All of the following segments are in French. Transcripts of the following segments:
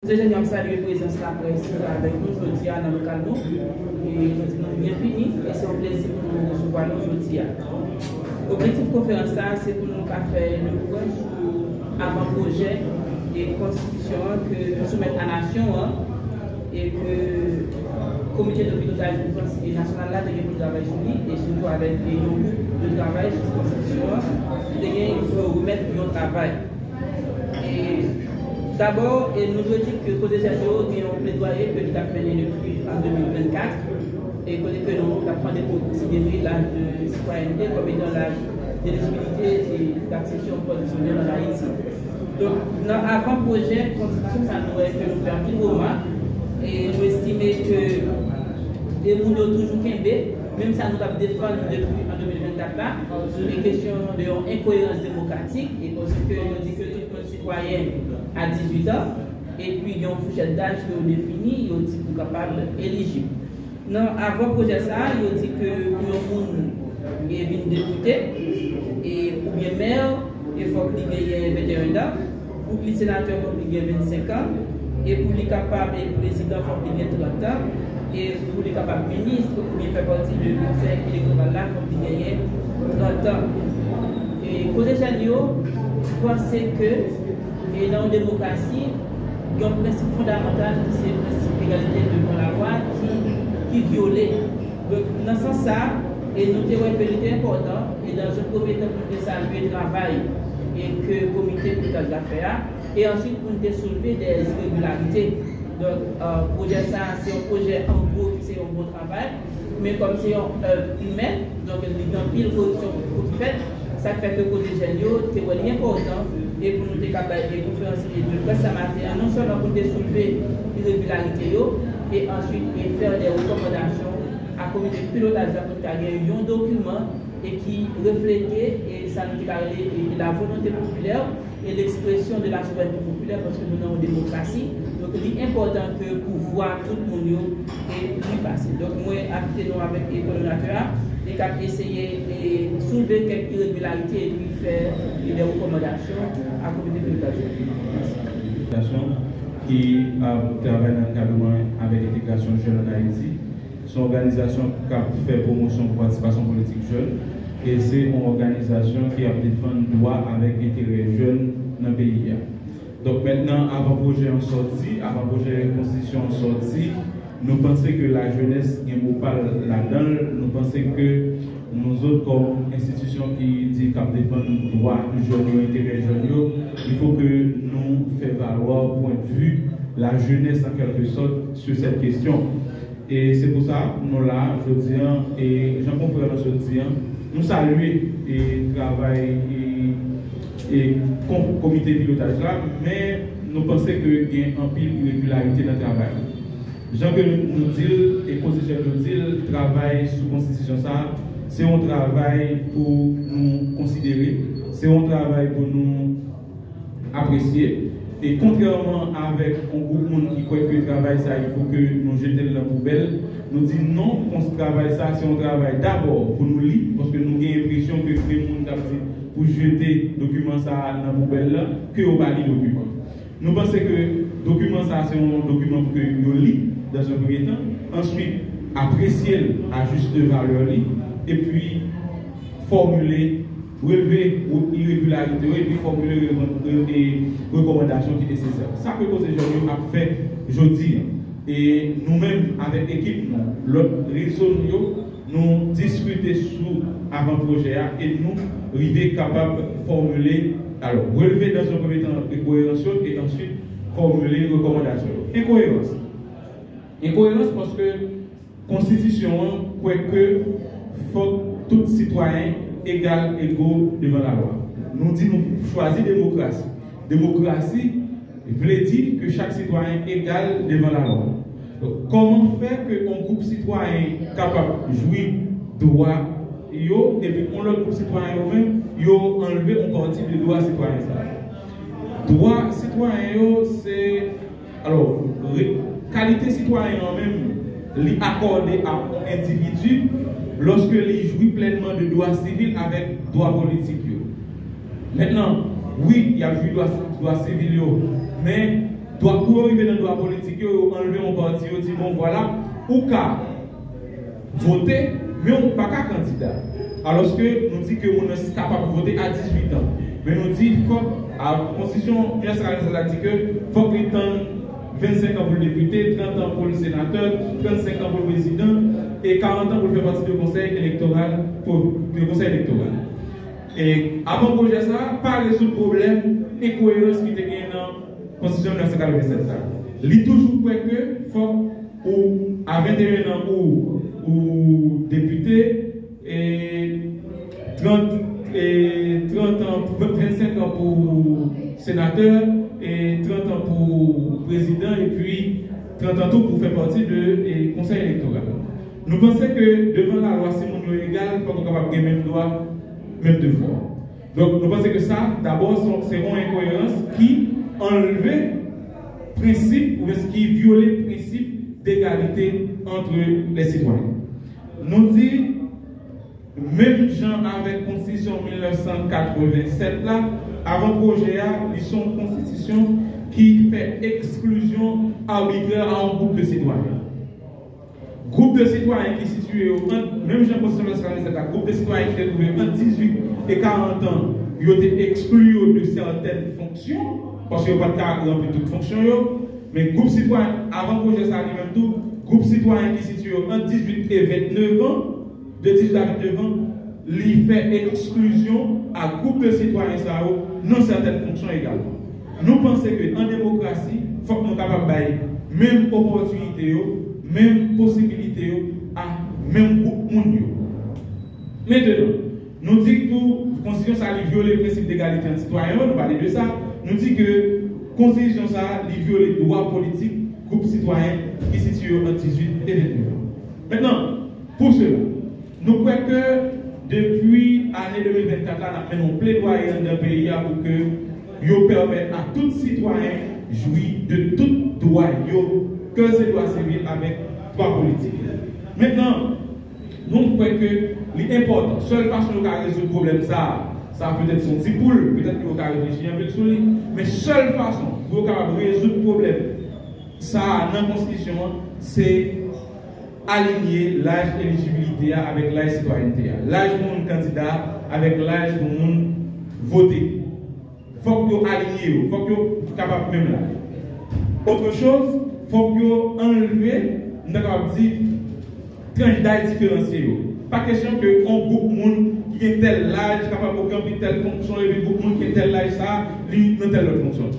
Nous avons salué la présence de la presse avec nous aujourd'hui dans le local et nous sommes bien finis et c'est un plaisir pour nous recevoir aujourd'hui. L'objectif de la conférence, c'est pour nous faire le point sur avant-projet de constitution que nous soumettons à la nation et que le comité de pilotage national là de travail sur lui et surtout avec les groupes de travail sur la constitution de remettre notre travail. D'abord, nous devons dire que côté Général, il y a un plaidoyer que nous avons mené depuis en 2024 et que nous avons pour considérer l'âge de citoyenneté comme étant l'âge d'éligibilité et d'accession professionnelle en Haïti. Donc, dans l'avant-projet de constitution, ça nous aurait fait nous faire un petit moment et nous estimer que les gens ont toujours qu'imbé, même ça nous a défendu depuis en 2024 là, sur les questions de incohérence démocratique et parce que nous dit que tout le monde citoyen à 18 ans et puis il y a une fourchette d'âge qui est définie, il dit pour capable éligible. Non, avant projet ça, il dit que pour le monde qui est député et ou bien maire, il faut qu'il ait 21 ans, pour les sénateurs, il faut qu'il ait 25 ans, et pour les capables et président, il faut qu'il ait 30 ans, et pour les capables ministres, pour qu'il fait partie du conseil électoral là, il faut qu'il ait 30 ans. Et côté Janio, je pense que et dans la démocratie, il y a un principe fondamental qui c'est le principe d'égalité devant la loi qui est violé. Donc, dans ce sens, et nous avons été important, et dans un premier temps, pour nous saluer le travail et que le comité de pilotage d'affaires, et ensuite pour nous soulever des irrégularités. Donc, projet ça, c'est un projet en gros qui c'est un bon travail, mais comme c'est une œuvre humaine, donc il y a une pile corruption pour fait, ça fait que le côté génial, c'est important. Et pour nous capables de conférencier de presse ce matin, non seulement pour soulever l'irrégularité et ensuite faire des recommandations à la communauté de pilotage pour gagner un document et qui reflétait et ça nous la volonté populaire et l'expression de la souveraineté populaire parce que nous sommes en démocratie. Donc il est important que pour voir tout le monde et lui passer. Donc moi, habitez-nous avec les coordonnateurs et qu'à essayer de soulever quelques irrégularités et puis faire des recommandations à la communauté de l'intégration. Qui travaille dans le cadre avec l'intégration jeune en Haïti. C'est une organisation qui a fait promotion de participation politique jeune et c'est une organisation qui a défendu le droit avec l'intérêt jeune dans le pays. Donc maintenant, avant le projet en sortie, avant le projet de constitution en sortie, nous pensons que la jeunesse est mot là-dedans. Nous pensons que nous autres, comme institution qui dit qu'à défendre le droit du jeune et l'intérêt jeune, il faut que nous fassions valoir point de vue la jeunesse en quelque sorte sur cette question. Et c'est pour ça que nous là, je dis, et Jean-Confrère je dis, nous saluons le travail et comité de pilotage là, mais nous pensons qu'il y a un pile d'irrégularité dans le travail. Jean que nous disons, et conseiller nous dit, le travail sous constitution ça, c'est un travail pour nous considérer, c'est un travail pour nous apprécier. Et contrairement avec un groupe de monde qui croit que le travail ça, il faut que nous jetions dans la poubelle, nous disons non, qu'on se travaille ça, c'est un travail d'abord pour nous lire, parce que nous avons l'impression que tout le monde a dit pour jeter le document ça dans la poubelle là, que on va lire le document. Nous pensons que le document ça, c'est un document pour que nous lisons dans un premier temps, ensuite apprécier à juste valeur et puis formuler, relever l'irrégularité et puis formuler des recommandations qui sont nécessaires. Ça que les gens ont fait aujourd'hui. Et nous-mêmes, avec l'équipe, l'autre réseau, nous discuter sous avant-projet et nous arriver capables de formuler, alors relever dans un premier temps les cohérences et ensuite formuler les recommandations. Incohérence. Incohérence parce que la Constitution croit que faut tout citoyen égal égaux devant la loi. Nous disons nous choisir démocratie. Démocratie veut dire que chaque citoyen est égal devant la loi. Donc, comment faire qu'un groupe citoyen capable de jouir droit et puis on le groupe citoyen eux-mêmes enlevé une partie de droit citoyen ça. Droit citoyen c'est alors qualité citoyen même li accordé à un individu lorsque il jouit pleinement de droits civils avec droits politiques. Maintenant, oui, il y a eu droits civils, mais doit pour arriver dans le droit politique, enlever un parti, dit bon voilà, ou qu'à voter, mais on n'est pas qu'à candidat. Alors que nous disons qu'on est capable de voter à 18 ans. Mais nous disons qu'il la Constitution universelle dit qu'il faut qu'il ait 25 ans pour le député, 30 ans pour le sénateur, 35 ans pour le président et 40 ans pour faire partie du conseil électoral. Et avant le projet, ça, pas résoudre le problème incohérence qui était dans la Constitution 1987. Il est toujours prêt que faut à 21 ans ou député et 30 ans, 25 ans pour sénateur et 30 ans pour président et puis 30 ans tout pour faire partie du conseil électoral. Nous pensons que devant la loi, si nous sommes égaux, il faut qu'on soit capable de même droit, même devoir. Donc nous pensons que ça, d'abord, c'est une incohérence qui enlève le principe ou qui viole le principe d'égalité entre les citoyens. Nous disons, même gens avec la Constitution 1987, là, avant le projet, ils sont une Constitution qui fait exclusion arbitraire à un groupe de citoyens. Groupe de citoyens qui est situé, même Jean Constitution 1987, groupe de citoyens qui est trouvé entre 18 et 40 ans, ils ont été exclus de certaines fonctions, parce qu'ils n'ont pas de cas remplir toutes les fonctions. Mais groupe citoyen, avant le projet, ça arrive même tout, groupe citoyen qui est situé entre 18 et 29 ans, de 18 à 29 ans, il fait exclusion à groupe de citoyens dans certaines fonctions également. Nous pensons qu'en démocratie, il faut que nous soyons capables de même opportunité, même possibilité à même groupe mondial. Maintenant, nous disons que la Constitution viole le principe d'égalité entre citoyens, nous parlons de ça. Nous disons que la Constitution viole les droits politiques groupe citoyen qui est situé entre 18 et 29 ans. Maintenant, pour cela, nous croyons que depuis l'année 2024, nous avons plaidoyer dans le pays pour que nous permettent à tout citoyen de jouir de tout droit, que ce droit civil avec droit politique. Maintenant, nous croyons que l'important, la seule façon de résoudre le problème, ça peut être son petit poule, peut-être qu'il faut réfléchir un peu sur lui, mais la seule façon pour résoudre le problème, ça, dans la Constitution, c'est aligner l'âge d'éligibilité avec l'âge citoyenneté. L'âge pour mon candidat avec l'âge pour mon voter. Il faut que vous aligner, il faut que vous soyez capable même là. Autre chose, il faut que vous enlevez, nous avons dit, candidats différenciés. Pas question que un groupe de monde qui a tel âge, capable de remplir telle fonction, et un groupe de monde qui a tel âge, ça, lui, dans telle autre fonction.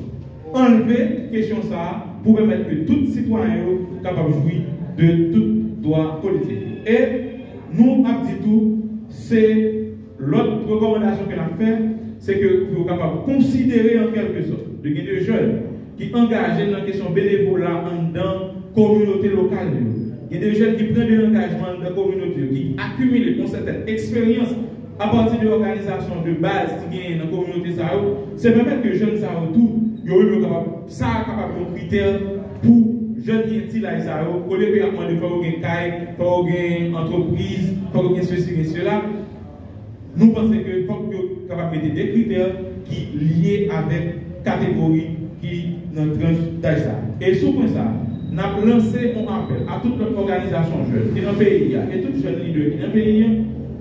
Enlever question ça pour permettre que tout citoyen soit capable de jouir de tout droit politique. Et nous, à petit tout, c'est l'autre recommandation que nous avons fait, c'est que vous êtes capable de considérer en quelque sorte de des jeunes qui engagent dans la question bénévolat dans la communauté locale. Il y a des jeunes qui prennent de l'engagement dans la communauté, qui accumulent une certaine expérience à partir de l'organisation de base qui est dans la communauté. C'est permettre que les jeunes savent tout. Ça capable de critère pour jeunes qui sont là, au lieu de faire une caille, faire une entreprise, faire une ceci et cela. Nous pensons qu'il faut que vous capable de mettre des critères qui sont liés avec la catégorie qui dans la tranche d'âge. Et sur ce ça, nous avons lancé un appel à toute notre organisation jeune qui est dans le pays et tous les jeunes leaders qui sont dans le pays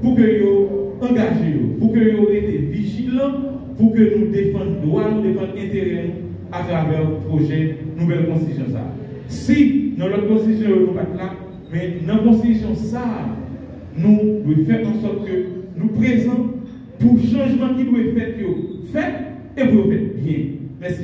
pour que vous engagez, pour que vous soyez vigilants, pour que nous défendions droits, nous défendions intérêts à travers le projet Nouvelle Constitution. Si dans notre Constitution, nous ne sommes pas là, mais dans la Constitution, nous devons faire en sorte que nous présents pour le changement qui doit être fait et pour faire bien. Merci.